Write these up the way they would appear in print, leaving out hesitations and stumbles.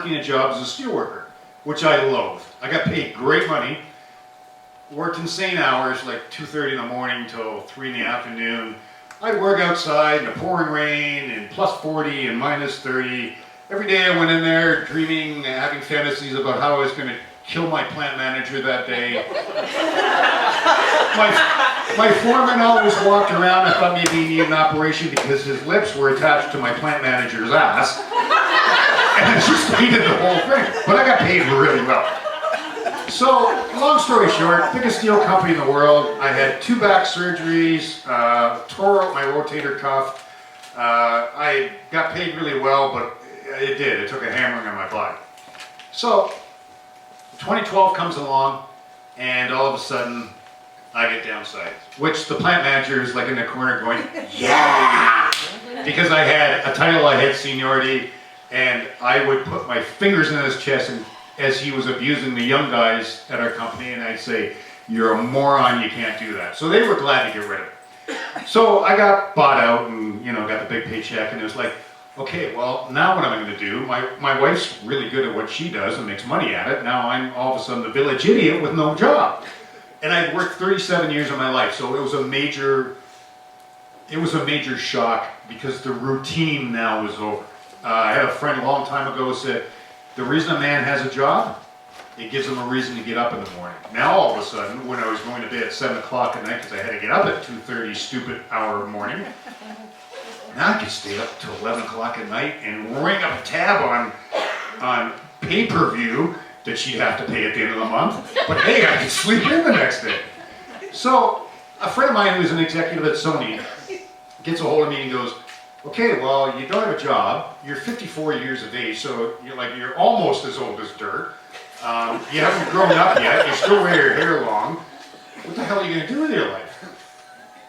me a job as a steelworker, which I loathed. I got paid great money, worked insane hours, like 2:30 in the morning till 3 in the afternoon. I'd work outside in the pouring rain and plus 40 and minus 30. Every day I went in there dreaming, having fantasies about how I was going to kill my plant manager that day. My foreman always walked around. I thought maybe he needed an operation because his lips were attached to my plant manager's ass. And it just hated the whole thing. But I got paid really well. So, long story short, biggest steel company in the world. I had 2 back surgeries, tore out my rotator cuff. I got paid really well, but it did. It took a hammering on my body. So, 2012 comes along, and all of a sudden, I get downsized. Which the plant manager is like in the corner going, yeah! Because I had a title, I had seniority, and I would put my fingers in his chest and as he was abusing the young guys at our company, and I'd say, you're a moron, you can't do that. So they were glad to get rid of it. So I got bought out and, you know, got the big paycheck, and it was like, okay, well, now what am I going to do? My wife's really good at what she does and makes money at it. Now I'm all of a sudden the village idiot with no job. And I'd worked 37 years of my life, so it was a major shock because the routine now was over. I had a friend a long time ago said, the reason a man has a job, it gives him a reason to get up in the morning. Now all of a sudden, when I was going to bed at 7 o'clock at night because I had to get up at 2:30 stupid hour morning, now I could stay up till 11 o'clock at night and ring up a tab on pay-per-view that she'd have to pay at the end of the month. But hey, I could sleep in the next day. So a friend of mine who's an executive at Sony gets a hold of me and goes, okay, well, you don't have a job, you're 54 years of age, so you're almost as old as dirt. You haven't grown up yet, you still wear your hair long. What the hell are you going to do with your life?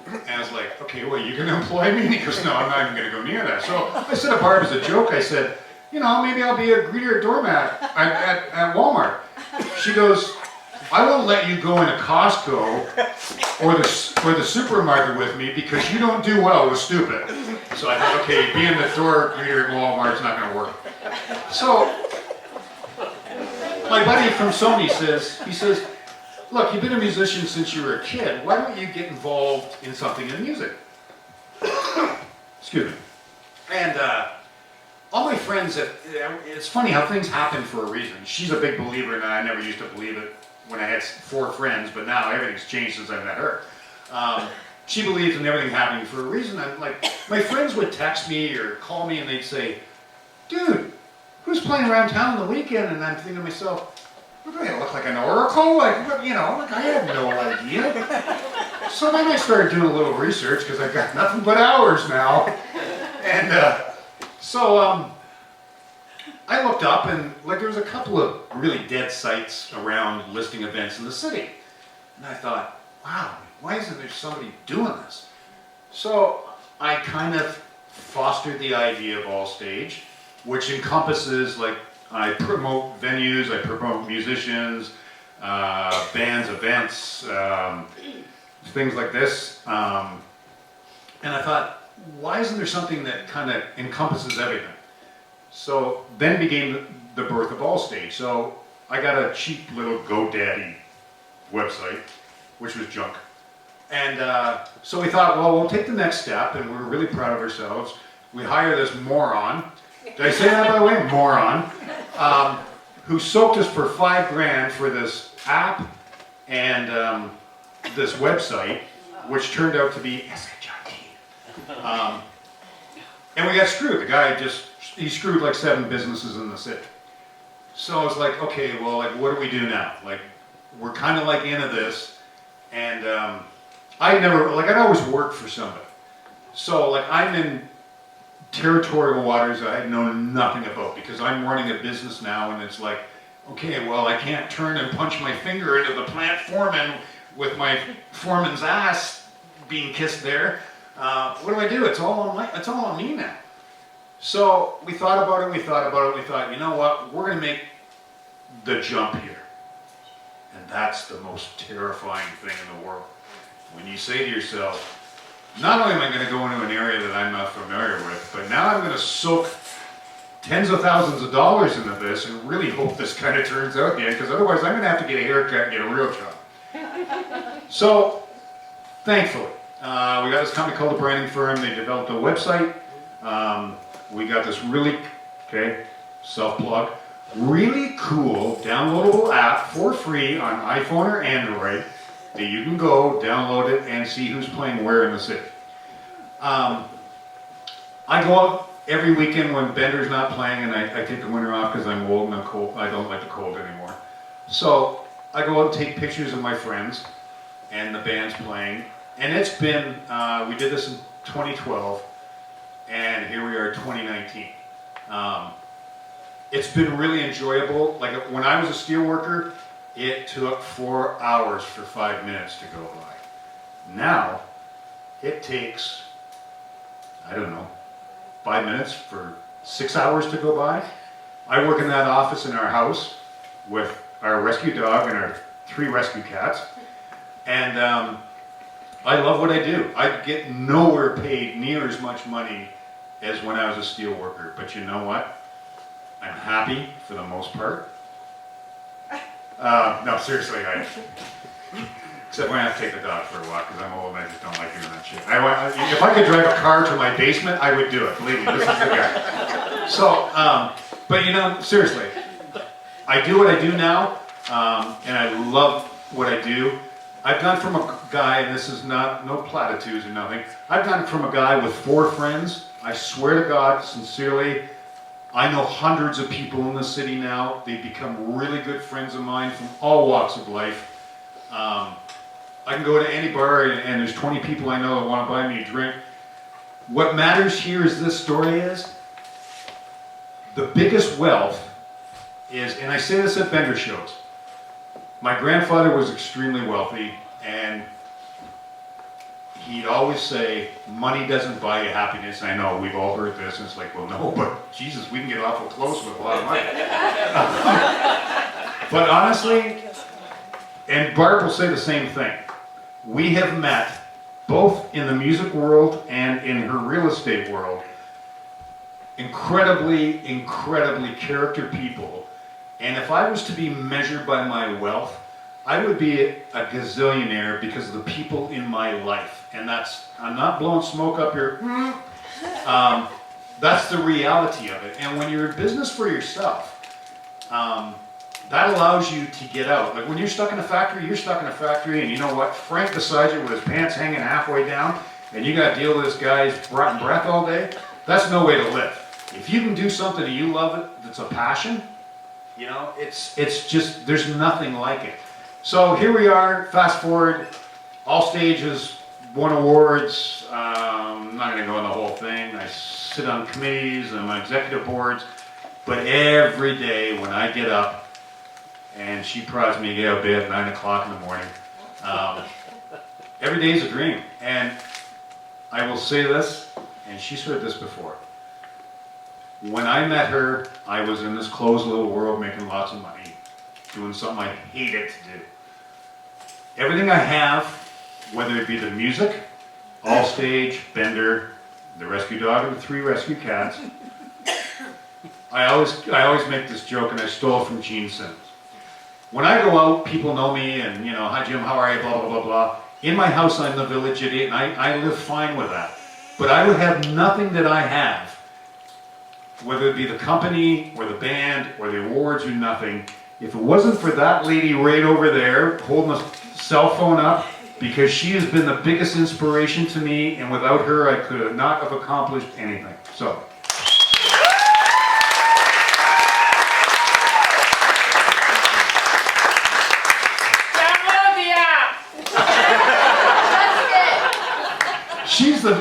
And I was like, okay, well, you going to employ me? And he goes, no, I'm not even going to go near that. So I said to Barb as a joke, I said, you know, maybe I'll be a greeter or doormat at Walmart. She goes, I won't let you go into Costco or the supermarket with me because you don't do well with stupid. So I thought, okay, being the door greeter at Walmart's not going to work. So my buddy from Sony says, look, you've been a musician since you were a kid. Why don't you get involved in something in music? Excuse me. And all my friends, it's funny how things happen for a reason. She's a big believer in that. I never used to believe it when I had 4 friends, but now everything's changed since I met her. She believes in everything happening for a reason. I'm like, my friends would text me or call me and they'd say, dude, who's playing around town on the weekend? And I'm thinking to myself, what do I look like, an oracle? Like, you know, like I have no idea. So then I started doing a little research because I've got nothing but hours now. And I looked up and like there was a couple of really dead sites around listing events in the city. And I thought, wow, why isn't there somebody doing this? So I kind of fostered the idea of Allstage, which encompasses like I promote venues, I promote musicians, bands, events, things like this. And I thought, why isn't there something that kind of encompasses everything? So then began the birth of Allstage. So I got a cheap little GoDaddy website, which was junk. And so we thought, well, we'll take the next step, and we're really proud of ourselves. We hire this moron. Did I say that, by the way? Moron. Who soaked us for $5,000 for this app and this website, which turned out to be SHIT. And we got screwed. The guy he screwed like 7 businesses in the city. So I was like, okay, well, like, what do we do now? Like, we're kind of like into this, and I'd always worked for somebody. So like, I'm in territorial waters I know nothing about because I'm running a business now, and it's like, okay, well, I can't turn and punch my finger into the plant foreman with my foreman's ass being kissed there. What do I do? It's all on me now. So we thought about it, we thought, you know what, we're going to make the jump here. And that's the most terrifying thing in the world. When you say to yourself, not only am I going to go into an area that I'm not familiar with, but now I'm going to soak tens of thousands of dollars into this and really hope this kind of turns out at the end, because otherwise I'm going to have to get a haircut and get a real job. So, thankfully, we got this company called the Branding Firm. They developed a website. We got this really, okay, self-plug, really cool downloadable app for free on iPhone or Android that you can go download it and see who's playing where in the city. I go out every weekend when Bender's not playing, and I take the winter off because I'm old and I'm cold. I don't like the cold anymore. So I go out and take pictures of my friends and the bands playing. And it's been, we did this in 2012, and here we are 2019. It's been really enjoyable. Like when I was a steel worker, it took 4 hours for 5 minutes to go by. Now, it takes, I don't know, 5 minutes for 6 hours to go by. I work in that office in our house with our rescue dog and our 3 rescue cats. And I love what I do. I get nowhere paid near as much money as when I was a steel worker. But you know what? I'm happy for the most part. No, seriously, except when I have to take the dog for a walk because I'm old and I just don't like doing that shit. If I could drive a car to my basement, I would do it. Believe me, this is the guy. So, but you know, seriously, I do what I do now, and I love what I do. I've gone from a guy, and this is not, no platitudes or nothing, I've gone from a guy with 4 friends. I swear to God, sincerely, I know hundreds of people in the city now. They've become really good friends of mine from all walks of life. I can go to any bar and there's 20 people I know that want to buy me a drink. What matters here is this story is, the biggest wealth is, and I say this at vendor shows, my grandfather was extremely wealthy, and he'd always say, money doesn't buy you happiness. I know, we've all heard this, and it's like, well, no, but Jesus, we can get awful close with a lot of money. But honestly, and Barb will say the same thing, we have met, both in the music world and in her real estate world, incredibly, incredibly character people. And if I was to be measured by my wealth, I would be a gazillionaire because of the people in my life. And that's, I'm not blowing smoke up here. That's the reality of it. And when you're in business for yourself, that allows you to get out. Like when you're stuck in a factory, you're stuck in a factory, and you know what? Frank beside you with his pants hanging halfway down, and you got to deal with this guy's rotten breath all day. That's no way to live. If you can do something and you love it, that's a passion, you know, it's just, there's nothing like it. So here we are, fast forward, Allstage has won awards. I'm not going to go on the whole thing. I sit on committees and on executive boards, but every day when I get up and she prods me to get out of bed at 9 o'clock in the morning, every day is a dream. And I will say this, and she's heard this before. When I met her, I was in this closed little world making lots of money, doing something I hated to do. Everything I have, whether it be the music, Allstage, Bender, the rescue dog, and the 3 rescue cats, I always make this joke, and I stole it from Gene Simmons. When I go out, people know me, and you know, hi Jim, how are you, blah, blah, blah, blah. In my house, I'm the village idiot, and I live fine with that. But I would have nothing that I have, whether it be the company, or the band, or the awards, or nothing, if it wasn't for that lady right over there, holding the cell phone up, because she has been the biggest inspiration to me, and without her, I could not have accomplished anything. So.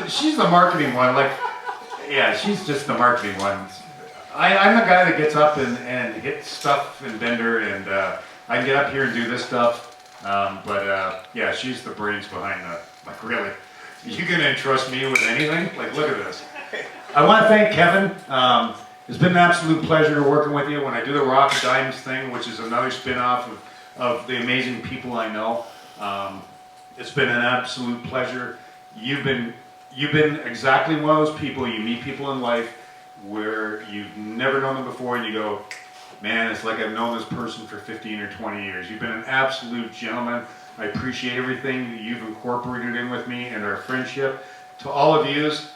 She's the marketing one, like, yeah, she's just the marketing one. I'm the guy that gets up and hits stuff in Bender, and I can get up here and do this stuff, yeah, she's the brains behind the, like, really, you gonna entrust me with anything? Like, look at this. I want to thank Kevin. It's been an absolute pleasure working with you when I do the Rock and Diamonds thing, which is another spin-off of the amazing people I know. It's been an absolute pleasure. You've been exactly one of those people. You meet people in life, where you've never known them before and you go, man, it's like I've known this person for 15 or 20 years. You've been an absolute gentleman. I appreciate everything that you've incorporated in with me and our friendship. To all of yous,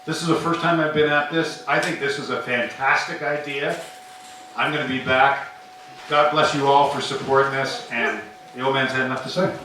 this is the first time I've been at this. I think this is a fantastic idea. I'm going to be back. God bless you all for supporting this, and the old man's had enough to say.